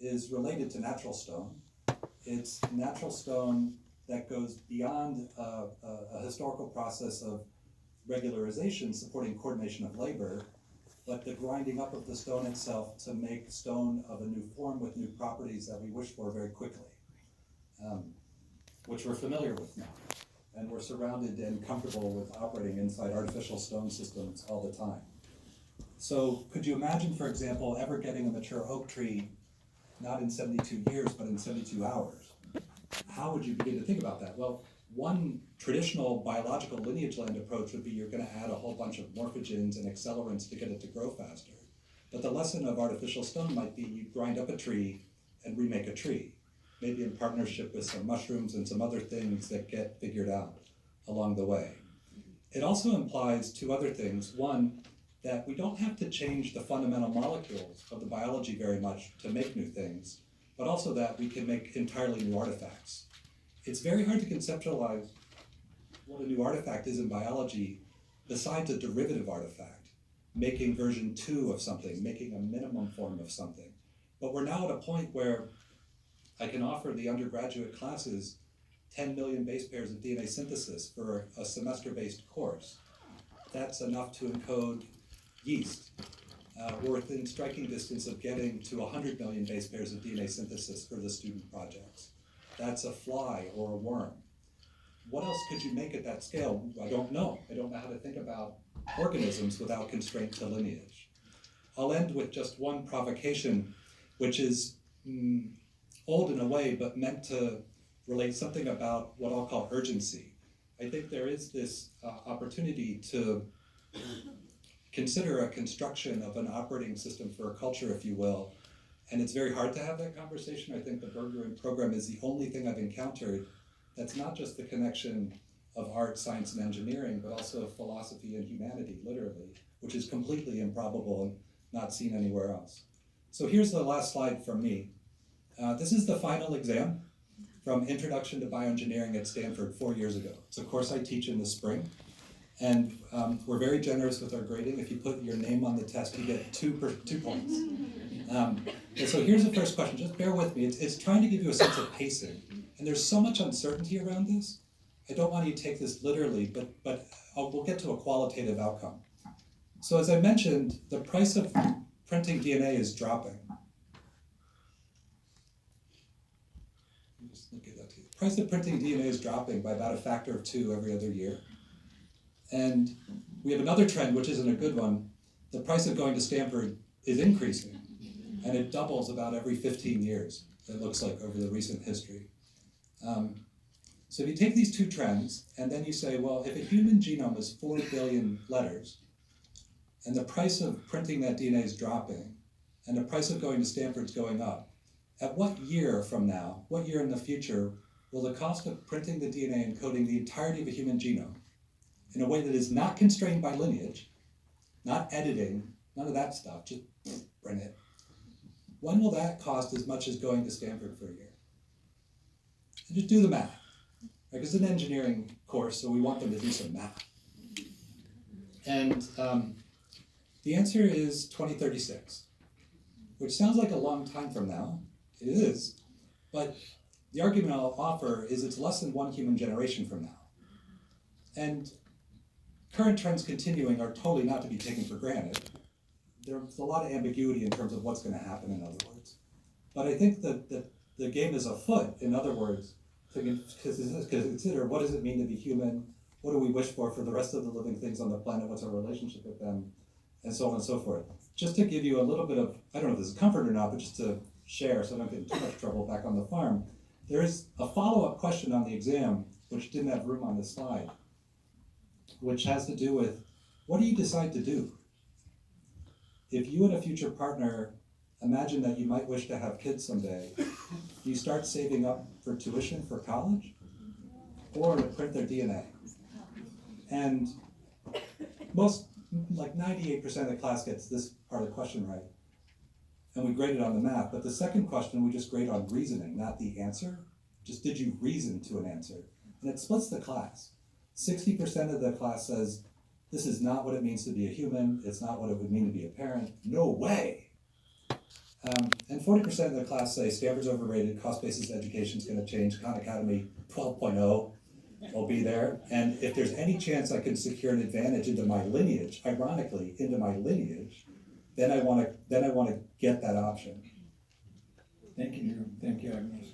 is related to natural stone. It's natural stone that goes beyond a historical process of regularization supporting coordination of labor, but the grinding up of the stone itself to make stone of a new form with new properties that we wish for very quickly, which we're familiar with now. And we're surrounded and comfortable with operating inside artificial stone systems all the time. So could you imagine, for example, ever getting a mature oak tree, not in 72 years, but in 72 hours? How would you begin to think about that? Well, one traditional biological lineage land approach would be you're going to add a whole bunch of morphogens and accelerants to get it to grow faster. But the lesson of artificial stone might be you grind up a tree and remake a tree, maybe in partnership with some mushrooms and some other things that get figured out along the way. It also implies two other things. One, that we don't have to change the fundamental molecules of the biology very much to make new things, but also that we can make entirely new artifacts. It's very hard to conceptualize what a new artifact is in biology besides a derivative artifact, making version 2 of something, making a minimum form of something. But we're now at a point where I can offer the undergraduate classes 10 million base pairs of DNA synthesis for a semester-based course. That's enough to encode yeast. We're within striking distance of getting to 100 million base pairs of DNA synthesis for the student projects. That's a fly or a worm. What else could you make at that scale? I don't know. I don't know how to think about organisms without constraint to lineage. I'll end with just one provocation, which is old in a way, but meant to relate something about what I'll call urgency. I think there is this opportunity to consider a construction of an operating system for a culture, if you will, and it's very hard to have that conversation. I think the Berggren program is the only thing I've encountered that's not just the connection of art, science, and engineering, but also philosophy and humanity, literally, which is completely improbable and not seen anywhere else. So here's the last slide from me. This is the final exam from Introduction to Bioengineering at Stanford 4 years ago. It's a course I teach in the spring. And we're very generous with our grading. If you put your name on the test, you get 2 points. And so here's the first question. Just bear with me. It's trying to give you a sense of pacing. And there's so much uncertainty around this. I don't want you to take this literally, but we'll get to a qualitative outcome. So as I mentioned, the price of printing DNA is dropping. Just look at that. The price of printing DNA is dropping by about a factor of 2 every other year. And we have another trend, which isn't a good one. The price of going to Stanford is increasing, and it doubles about every 15 years, it looks like, over the recent history. So if you take these two trends, and then you say, well, if a human genome is 4 billion letters, and the price of printing that DNA is dropping, and the price of going to Stanford is going up, at what year from now, what year in the future, will the cost of printing the DNA and coding the entirety of a human genome in a way that is not constrained by lineage, not editing, none of that stuff, just print it. When will that cost as much as going to Stanford for a year? And just do the math. Right? It's an engineering course, so we want them to do some math. And the answer is 2036, which sounds like a long time from now. It is, but the argument I'll offer is it's less than 1 human generation from now. And current trends continuing are totally not to be taken for granted. There's a lot of ambiguity in terms of what's going to happen, in other words. But I think that the game is afoot, in other words, to consider what does it mean to be human, what do we wish for the rest of the living things on the planet, what's our relationship with them, and so on and so forth. Just to give you a little bit of, I don't know if this is comfort or not, but just to share so I don't get in too much trouble back on the farm, there is a follow-up question on the exam, which didn't have room on this slide, which has to do with, what do you decide to do? If you and a future partner imagine that you might wish to have kids someday, do you start saving up for tuition for college or to print their DNA? And most, like 98% of the class gets this part of the question right. And we grade it on the math, but the second question we just grade on reasoning, not the answer. Just did you reason to an answer? And it splits the class. 60% of the class says, this is not what it means to be a human, it's not what it would mean to be a parent, no way. And 40% of the class say Stanford's overrated, cost-basis education is gonna change, Khan Academy 12.0 will be there. And if there's any chance I can secure an advantage into my lineage, ironically, into my lineage, then I wanna get that option. Thank you, Agnes.